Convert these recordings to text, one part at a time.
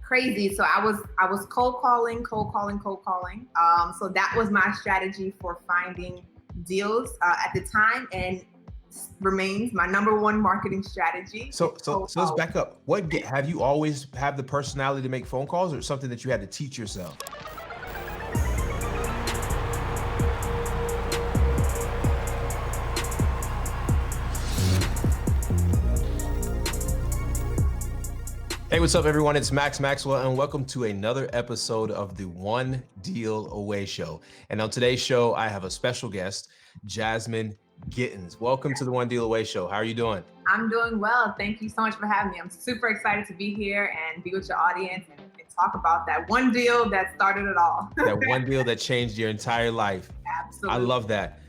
Crazy. So I was cold calling. So that was my strategy for finding deals at the time, and remains my number one marketing strategy. So let's back up. Have you always have the personality to make phone calls, or something that you had to teach yourself? Hey, what's up, everyone? It's Maxwell, and welcome to another episode of the One Deal Away show. And on today's show, I have a special guest, Jazmine. Welcome to the One Deal Away show. How are you doing? I'm doing well. Thank you so much for having me. I'm super excited to be here and be with your audience and talk about that one deal that started it all. That one deal that changed your entire life. Absolutely. I love that.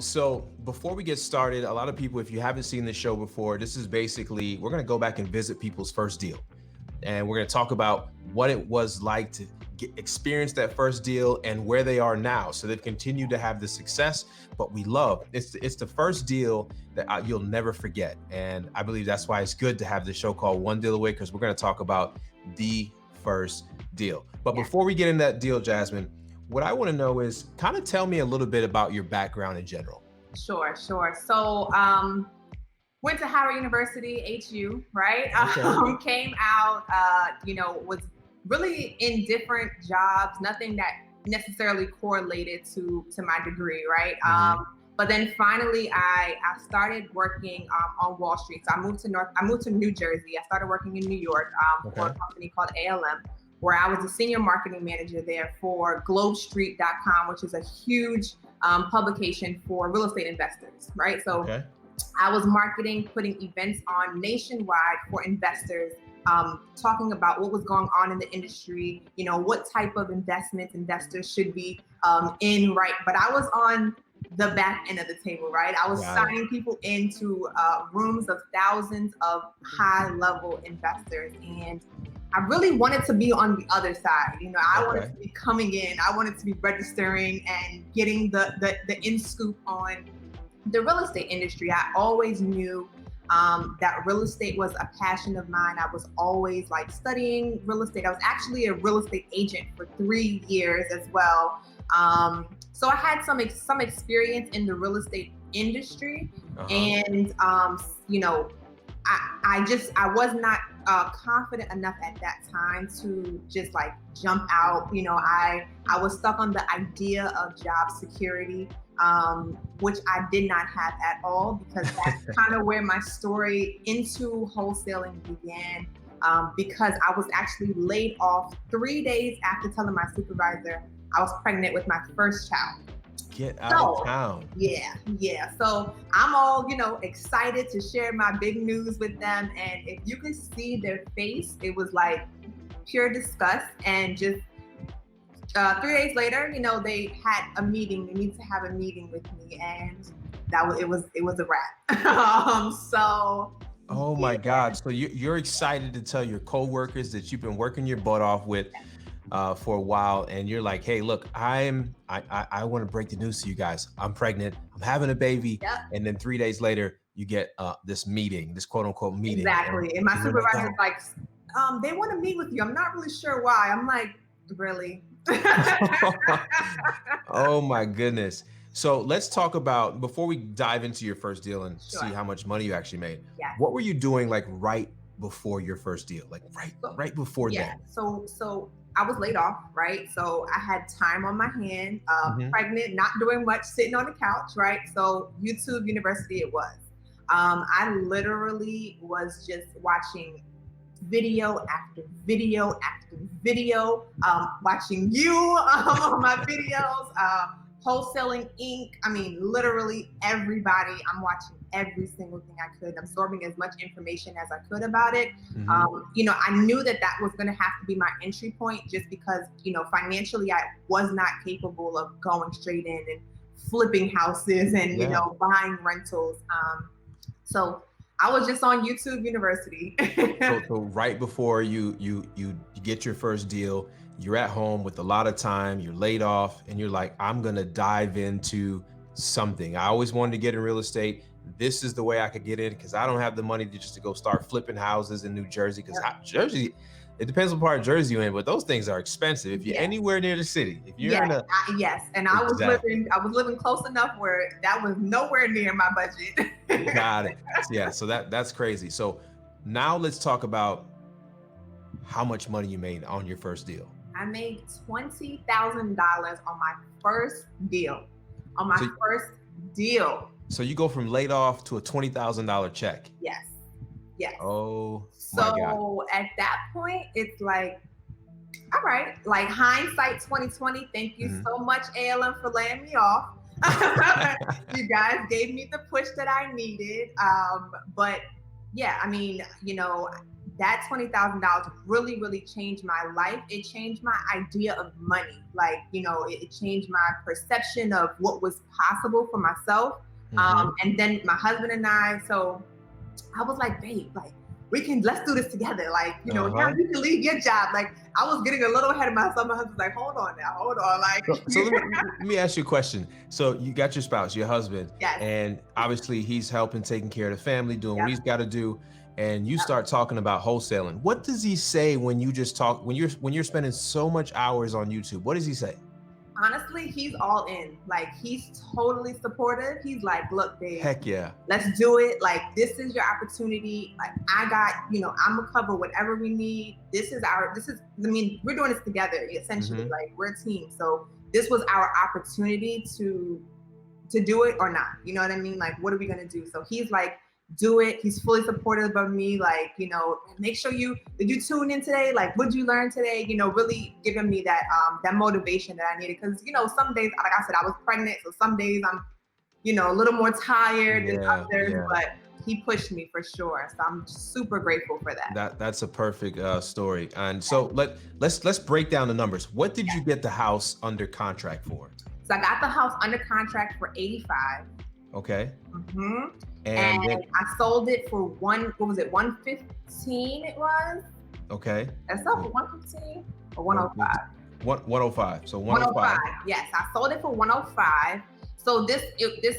So before we get started, a lot of people, if you haven't seen this show before, this is basically, we're going to go back and visit people's first deal. And we're going to talk about what it was like to experience that first deal and where they are now. So they've continued to have the success, but we love it's the first deal that you'll never forget. And I believe that's why it's good to have this show called One Deal Away, because we're going to talk about the first deal. But before we get into that deal, Jazmine, what I want to know is kind of tell me a little bit about your background in general. Sure. So, went to Howard University, HU, right? Okay. Came out, was really in different jobs, nothing that necessarily correlated to my degree, right? Mm-hmm. But then finally, I started working on Wall Street. So I moved to New Jersey. I started working in New York for a company called ALM, where I was a senior marketing manager there for globestreet.com, which is a huge publication for real estate investors, right? So I was marketing, putting events on nationwide for investors, talking about what was going on in the industry, what type of investments investors should be in, right? But I was on the back end of the table, right? I was signing people into rooms of thousands of high-level investors, and I really wanted to be on the other side. I wanted to be coming in, I wanted to be registering and getting the in scoop on the real estate industry. I always knew that real estate was a passion of mine. I was always studying real estate. I was actually a real estate agent for 3 years as well. So I had some experience in the real estate industry, and I was not confident enough at that time to just jump out. I was stuck on the idea of job security, which I did not have at all, because that's kind of where my story into wholesaling began, because I was actually laid off 3 days after telling my supervisor I was pregnant with my first child. Get out of town. Yeah. So I'm all, excited to share my big news with them. And if you could see their face, it was pure disgust. And just 3 days later, they had a meeting. They needed to have a meeting with me, and it was a wrap. Oh my God. So you're excited to tell your coworkers that you've been working your butt off with for a while, and you're like, hey, look, I want to break the news to you guys. I'm pregnant. I'm having a baby. Yep. And then 3 days later, you get this meeting, this quote unquote meeting. Exactly. And my supervisor's like, they want to meet with you. I'm not really sure why. I'm like, really? Oh my goodness. So let's talk about, before we dive into your first deal and see how much money you actually made, what were you doing right before your first deal? Right before that? So I was laid off, right? So I had time on my hand, pregnant, not doing much, sitting on the couch, right? So YouTube University it was. I literally was just watching video after video after video, watching you on my videos, Wholesaling Inc. I mean, literally everybody. I'm watching every single thing I could, absorbing as much information as I could about it. I knew that was going to have to be my entry point, just because, financially I was not capable of going straight in and flipping houses and, buying rentals. So I was just on YouTube University. So right before you get your first deal, you're at home with a lot of time, you're laid off, and you're like, I'm going to dive into something. I always wanted to get in real estate. this is the way I could get in, because I don't have the money to just to go start flipping houses in New Jersey, because Jersey, it depends on part of Jersey you're in, but those things are expensive. If you're anywhere near the city, if you're in a and I was living close enough where that was nowhere near my budget. Got it. Yeah, so that's crazy. So now let's talk about how much money you made on your first deal. I made $20,000 on my first deal. First deal. So you go from laid off to a $20,000 check. Yes. Oh, my God. So at that point, it's like, all right, like hindsight 2020. Thank you so much, ALM, for laying me off. You guys gave me the push that I needed. But yeah, I mean, you know, that $20,000 really, really changed my life. It changed my idea of money. Like, you know, it changed my perception of what was possible for myself. And then my husband and I, so I was like, babe, like, let's do this together. Like, you know, now you can leave your job. Like, I was getting a little ahead of myself. My husband's like, hold on. Like, so let me ask you a question. So you got your spouse, your husband, and obviously he's helping, taking care of the family, doing what he's got to do. And you start talking about wholesaling. What does he say when you just talk, when you're spending so much hours on YouTube? What does he say? Honestly, he's all in. Like, he's totally supportive. He's like, look, babe, heck yeah, let's do it. Like, this is your opportunity. Like, I got, you know, I'm gonna cover whatever we need. I mean, we're doing this together, essentially. Like, we're a team. So this was our opportunity to do it or not. You know what I mean? Like, what are we gonna do? So he's like, do it. He's fully supportive of me. Like, you know, make sure did you tune in today? Like, what'd you learn today? You know, really giving me that motivation that I needed. Cause, you know, some days, like I said, I was pregnant. So some days I'm, you know, a little more tired than others, but he pushed me for sure. So I'm super grateful for that. That's a perfect story. And so let's break down the numbers. What did you get the house under contract for? So I got the house under contract for $85,000. Okay. And I sold it for $115 it was. Okay. I sold for $115 or $105. 105. So 105. Yes, I sold it for $105. So this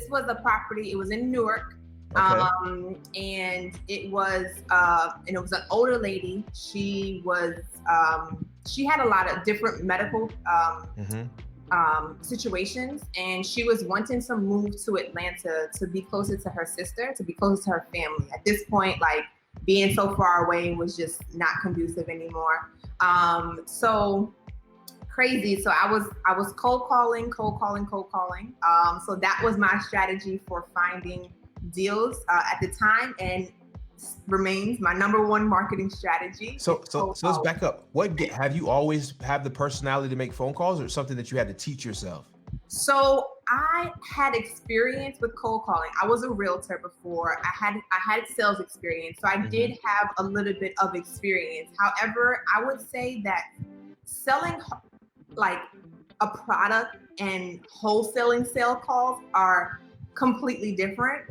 was a property. It was in Newark. And it was an older lady. She was she had a lot of different medical situations, and she was wanting to move to Atlanta to be closer to her sister, to be closer to her family. At this point, like, being so far away was just not conducive anymore. So crazy. So I was cold calling. So that was my strategy for finding deals at the time, and remains my #1 marketing strategy. So let's back up. Have you always had the personality to make phone calls, or something that you had to teach yourself? So I had experience with cold calling. I was a realtor before. I had sales experience. So I did have a little bit of experience. However, I would say that selling like a product and wholesaling sale calls are completely different.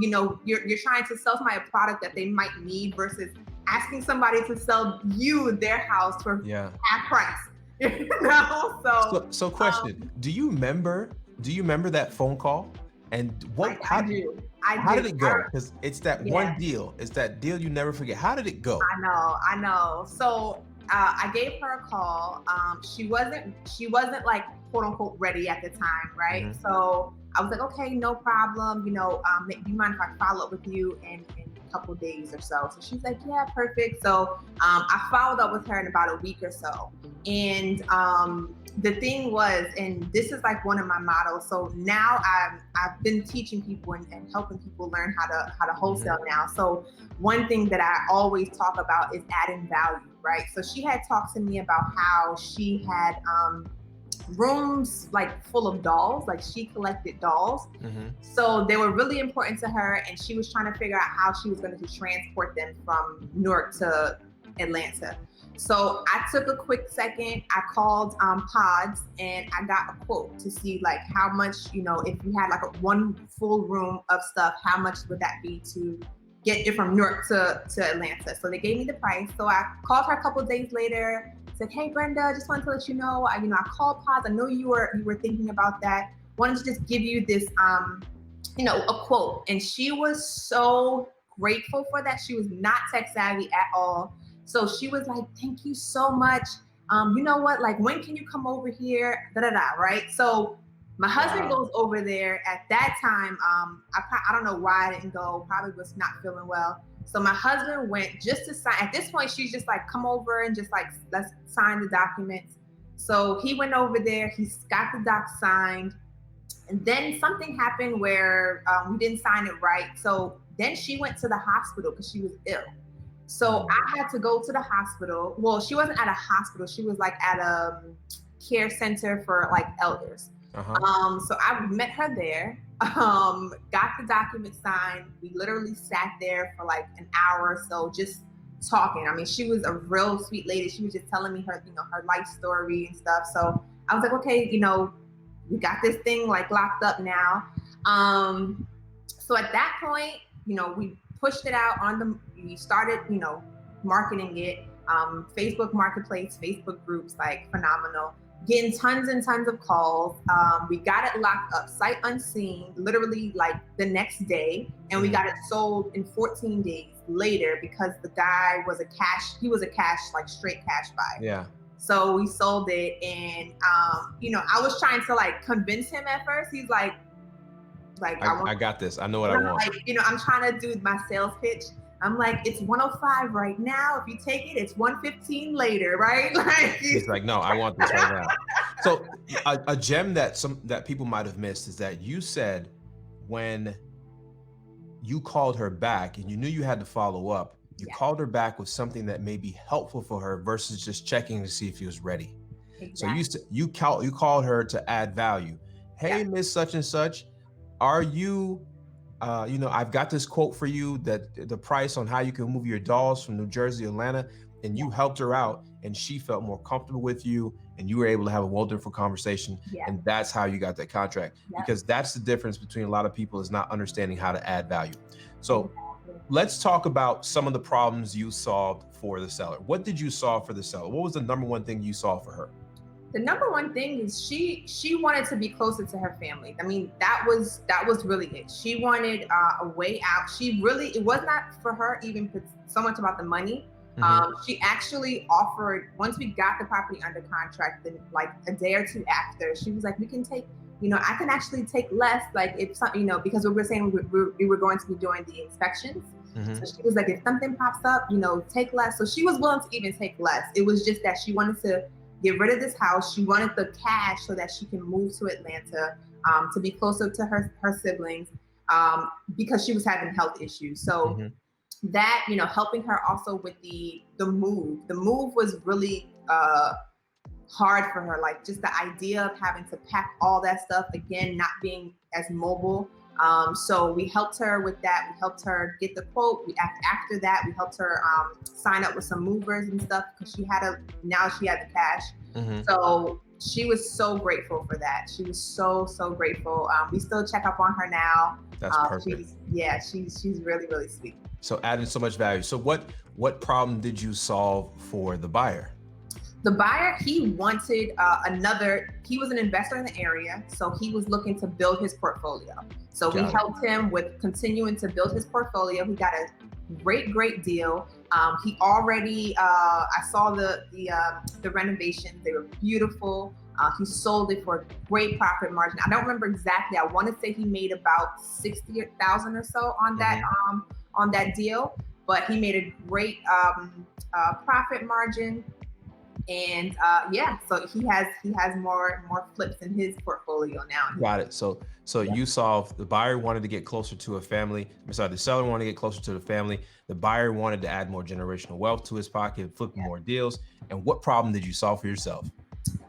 You know, you're trying to sell somebody a product that they might need versus asking somebody to sell you their house for half price. You know, so question: Do you remember that phone call? And how did it go? Because it's that one deal. It's that deal you never forget. How did it go? I know. So I gave her a call. She wasn't like quote unquote ready at the time, right? So I was like, okay, no problem. You know, do you mind if I follow up with you in a couple days or so? So she's like, yeah, perfect. So I followed up with her in about a week or so. And the thing was, and this is like one of my models. So now I've been teaching people and helping people learn how to wholesale now. So one thing that I always talk about is adding value, right? So she had talked to me about how she had rooms like full of dolls, like she collected dolls. So they were really important to her, and she was trying to figure out how she was going to transport them from Newark to Atlanta. So I took a quick second, I called Pods, and I got a quote to see like how much, you know, if you had like one full room of stuff, how much would that be to get it from Newark to Atlanta? So they gave me the price. So I called her a couple of days later, said, hey Brenda, I just wanted to let you know, I called Pods. I know you were thinking about that. Wanted to just give you this a quote. And she was so grateful for that. She was not tech savvy at all. So she was like, thank you so much. You know what, like, when can you come over here? Da, da, da, right? So my husband goes over there at that time. I don't know why I didn't go, probably was not feeling well. So my husband went just to sign. At this point, she's just like, come over and just like, let's sign the documents. So he went over there, he's got the doc signed. And then something happened where we didn't sign it right. So then she went to the hospital because she was ill. So I had to go to the hospital. Well, she wasn't at a hospital. She was like at a care center for like elders. So I met her there, got the document signed. We literally sat there for like an hour or so just talking. I mean, she was a real sweet lady. She was just telling me her, her life story and stuff. So I was like, okay, we got this thing like locked up now. So at that point, we pushed it out we started, marketing it, Facebook Marketplace, Facebook groups, like phenomenal, getting tons and tons of calls. We got it locked up, sight unseen, literally like the next day. And we got it sold in 14 days later because the guy was a cash, like straight cash buyer. Yeah. So we sold it. And, I was trying to like convince him at first. He's like, I got this. I know what I want. Like, I'm trying to do my sales pitch. I'm like, it's 105 right now. If you take it, it's 115 later, right? Like, he's like, no, I want this right now. So a gem that people might have missed is that you said when you called her back and you knew you had to follow up, you called her back with something that may be helpful for her versus just checking to see if she was ready. Exactly. So you called her to add value. Hey, Miss Such and Such, are you, I've got this quote for you, that the price on how you can move your dolls from New Jersey, Atlanta, and you helped her out and she felt more comfortable with you and you were able to have a wonderful conversation. And that's how you got that contract, because that's the difference between a lot of people is not understanding how to add value. So let's talk about some of the problems you solved for the seller. What did you solve for the seller? What was the number one thing you solved for her? The number one thing is she wanted to be closer to her family. I mean, that was really it. She wanted a way out. It was not for her even so much about the money. She actually offered, once we got the property under contract, then like a day or two after, she was like, we can take, I can actually take less, like if something, because we were saying we were going to be doing the inspections. So she was like, if something pops up, take less. So she was willing to even take less. It was just that she wanted to get rid of this house. She wanted the cash so that she can move to Atlanta, to be closer to her siblings, because she was having health issues. So that, helping her also with the move. The move was really hard for her, like just the idea of having to pack all that stuff again, not being as mobile. So we helped her with that. We helped her get the quote. After that, we helped her sign up with some movers and stuff because now she had the cash. So she was so grateful for that. She was so grateful. We still check up on her now. That's perfect. She's really, really sweet. So adding so much value. So what problem did you solve for the buyer? The buyer, he wanted he was an investor in the area, so he was looking to build his portfolio. So we helped him with continuing to build his portfolio. He got a great deal. He already, I saw the renovations, they were beautiful. He sold it for a great profit margin. I don't remember exactly. I want to say he made about $60,000 or so on that deal, but he made a great profit margin. And so he has more flips in his portfolio now. Got it. So you solved, the buyer wanted to get closer to a family. The seller wanted to get closer to the family. The buyer wanted to add more generational wealth to his pocket, flip more deals. And what problem did you solve for yourself?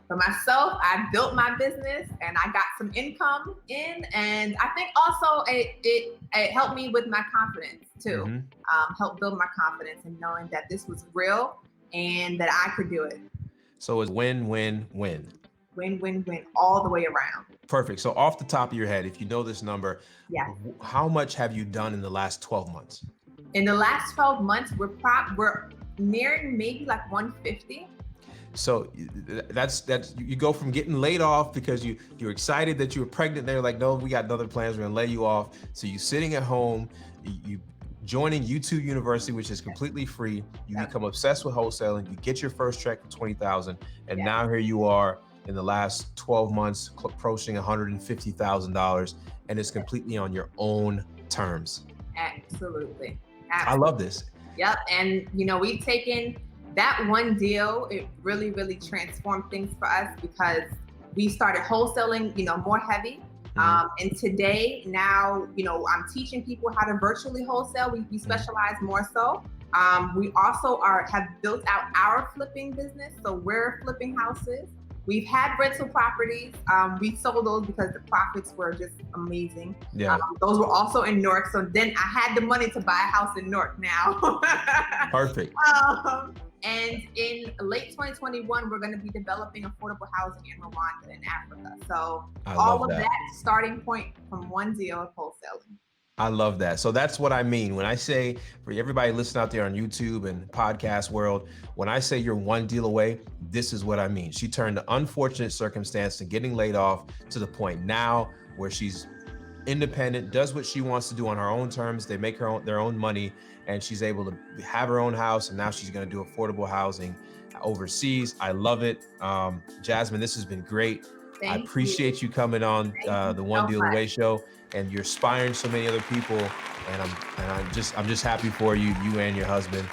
For myself, I built my business and I got some income in, and I think also it helped me with my confidence too. Helped build my confidence in knowing that this was real and that I could do it. So it's win, win, win. Win, win, win, all the way around. Perfect. So off the top of your head, if you know this number, how much have you done in the last 12 months? In the last 12 months, we're nearing maybe like 150. So that's you go from getting laid off because you're excited that you were pregnant. They're like, no, we got other plans. We're gonna lay you off. So you sitting at home, you joining YouTube University, which is completely free. You become obsessed with wholesaling. You get your first check for $20,000, and now here you are in the last 12 months approaching $150,000, and it's completely on your own terms. Absolutely. I love this. Yep. And we've taken that one deal. It really, really transformed things for us because we started wholesaling, more heavy. And today, now, I'm teaching people how to virtually wholesale. We specialize more so. We also have built out our flipping business. So we're flipping houses. We've had rental properties. We sold those because the profits were just amazing. Yeah. Those were also in Newark. So then I had the money to buy a house in Newark now. Perfect. And in late 2021, we're going to be developing affordable housing in Rwanda in Africa. So all of that starting point from one deal of wholesaling. I love that. So that's what I mean. When I say, for everybody listening out there on YouTube and podcast world, when I say you're one deal away, this is what I mean. She turned the unfortunate circumstance to getting laid off to the point now where she's independent, does what she wants to do on her own terms. They make their own money, and she's able to have her own house. And now she's going to do affordable housing overseas. I love it. Jazmine, this has been great. I appreciate you coming on the One Deal Away show, and you're inspiring so many other people. And I'm just happy for you and your husband.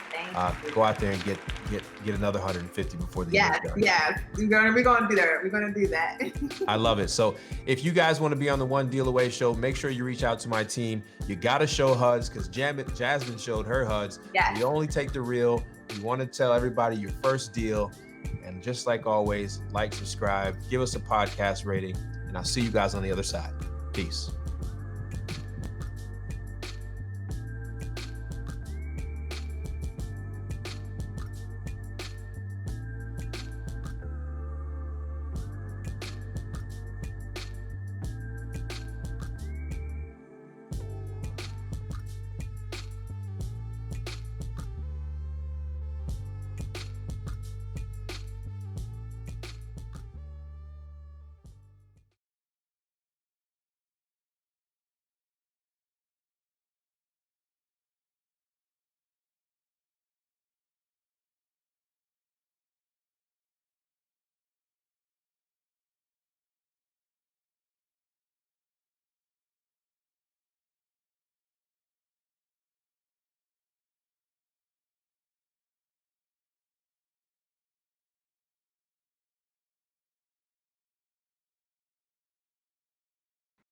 Go out there and get another 150 before the year is done. Yes, we're gonna do that. We're gonna do that. I love it. So if you guys want to be on the One Deal Away show, make sure you reach out to my team. You gotta show HUDs because Jazmine showed her HUDs. Yes. We only take the real. You want to tell everybody your first deal. And just like always, like, subscribe, give us a podcast rating, and I'll see you guys on the other side. Peace.